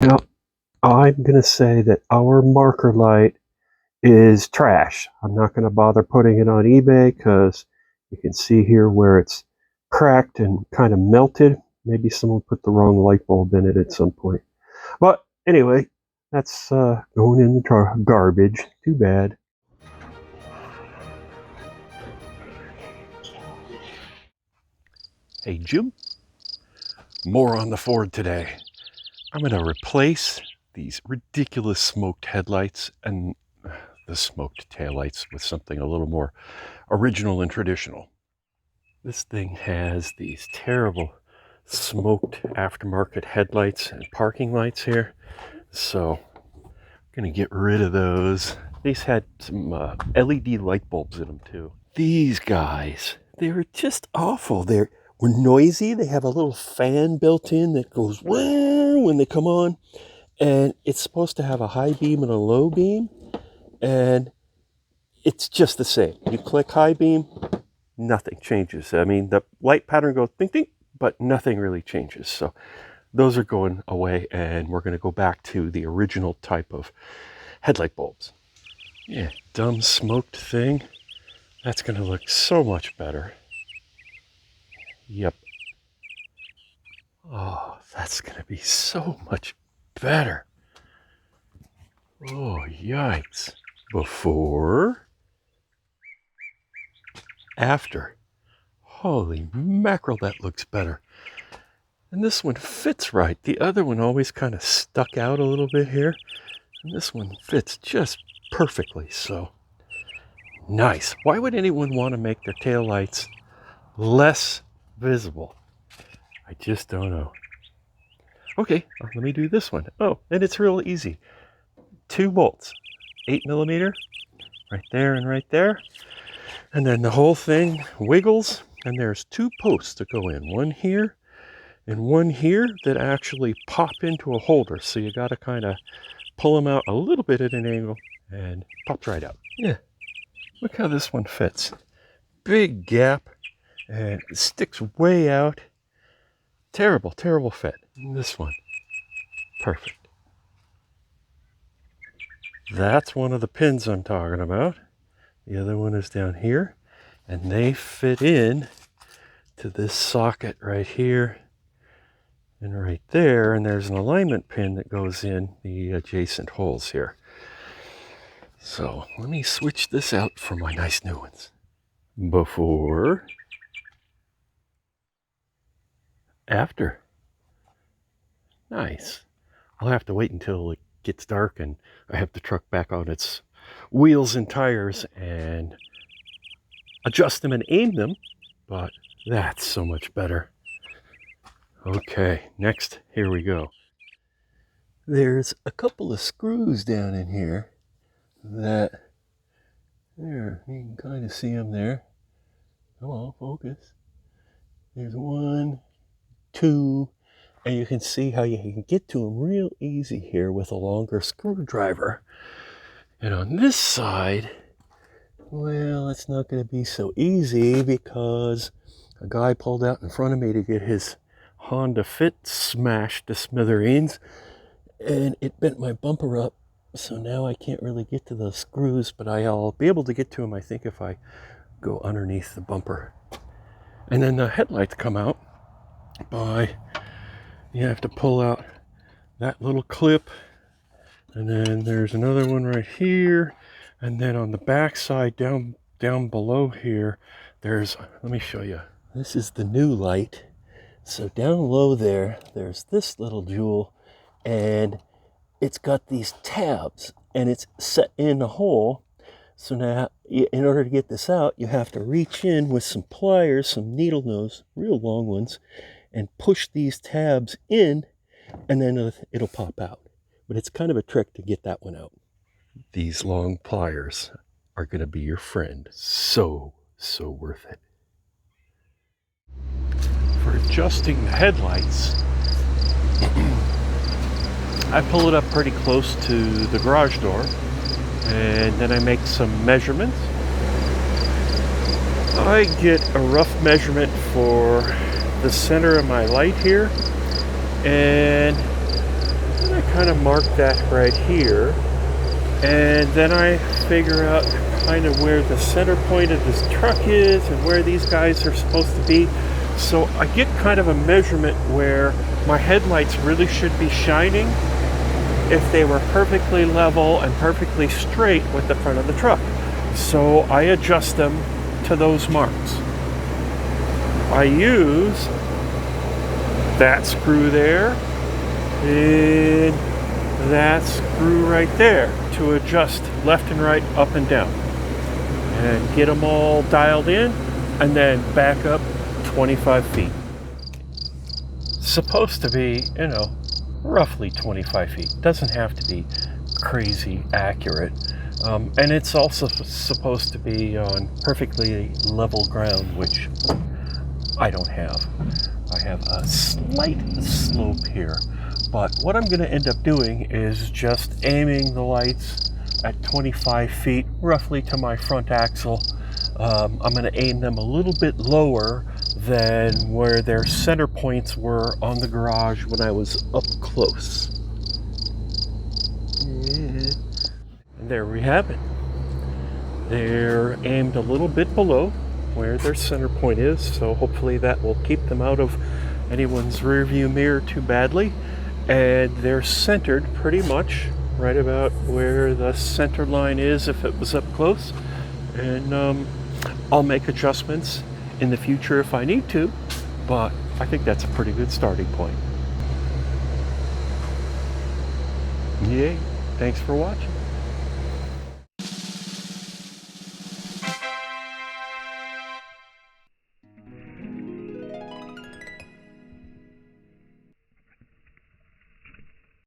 Now, I'm going to say that our marker light is trash. I'm not going to bother putting it on eBay because you can see here where it's cracked and kind of melted. Maybe someone put the wrong light bulb in it at some point. But anyway, that's going in the garbage. Too bad. Hey Jim, more on the Ford today. I'm going to replace these ridiculous smoked headlights and the smoked taillights with something a little more original and traditional. This thing has these terrible smoked aftermarket headlights and parking lights here, so I'm going to get rid of those. These had some LED light bulbs in them too. These guys, they were just awful. They're noisy. They have a little fan built in that goes when they come on, and it's supposed to have a high beam and a low beam, and it's just the same. You click high beam, nothing changes. I mean, the light pattern goes ding ding, but nothing really changes. So those are going away, and we're going to go back to the original type of headlight bulbs. Yeah, dumb smoked thing. That's going to look so much better. Yep. Oh, that's going to be so much better. Oh, yikes. Before, after. Holy mackerel, that looks better. And this one fits right. The other one always kind of stuck out a little bit here. And this one fits just perfectly. So, nice. Why would anyone want to make their taillights less visible? I just don't know. Okay, let me do this one. Oh, and it's real easy. 2 bolts, 8mm, right there and right there. And then the whole thing wiggles, and there's 2 posts to go in. One here and one here that actually pop into a holder. So you got to kind of pull them out a little bit at an angle and pops right out. Yeah, look how this one fits. Big gap, and it sticks way out. Terrible, terrible fit. And this one, perfect. That's one of the pins I'm talking about. The other one is down here, and they fit in to this socket right here and right there, and there's an alignment pin that goes in the adjacent holes here. So let me switch this out for my nice new ones. Before, after. Nice. I'll have to wait until it gets dark and I have the truck back on its wheels and tires and adjust them and aim them, but that's so much better. Okay, next, here we go. There's a couple of screws down in here that, there, you can kind of see them there. Come on, focus. There's 1, 2, and you can see how you can get to them real easy here with a longer screwdriver. And on this side, well, it's not going to be so easy because a guy pulled out in front of me to get his Honda Fit smashed to smithereens, and it bent my bumper up. So now I can't really get to those screws, but I'll be able to get to them, I think, if I go underneath the bumper. And then the headlights come out by, you have to pull out that little clip, and then there's another one right here, and then on the back side down below here, there's, let me show you. This is the new light. So down low there's this little jewel, and it's got these tabs, and it's set in a hole. So now, in order to get this out, you have to reach in with some pliers, some needle nose, real long ones, and push these tabs in, and then it'll pop out. But it's kind of a trick to get that one out. These long pliers are going to be your friend. So worth it. For adjusting the headlights, I pull it up pretty close to the garage door, and then I make some measurements. I get a rough measurement for the center of my light here, and then I kind of mark that right here, and then I figure out kind of where the center point of this truck is and where these guys are supposed to be. So I get kind of a measurement where my headlights really should be shining if they were perfectly level and perfectly straight with the front of the truck. So I adjust them to those marks. I use that screw there and that screw right there to adjust left and right, up and down, and get them all dialed in, and then back up 25 feet. Supposed to be, roughly 25 feet. Doesn't have to be crazy accurate. And it's also supposed to be on perfectly level ground, which I don't have. I have a slight slope here. But what I'm going to end up doing is just aiming the lights at 25 feet, roughly to my front axle. I'm going to aim them a little bit lower than where their center points were on the garage when I was up close. And there we have it. They're aimed a little bit below where their center point is, so hopefully that will keep them out of anyone's rear view mirror too badly. And they're centered pretty much right about where the center line is if it was up close. And I'll make adjustments in the future if I need to, but I think that's a pretty good starting point. Yay, thanks for watching.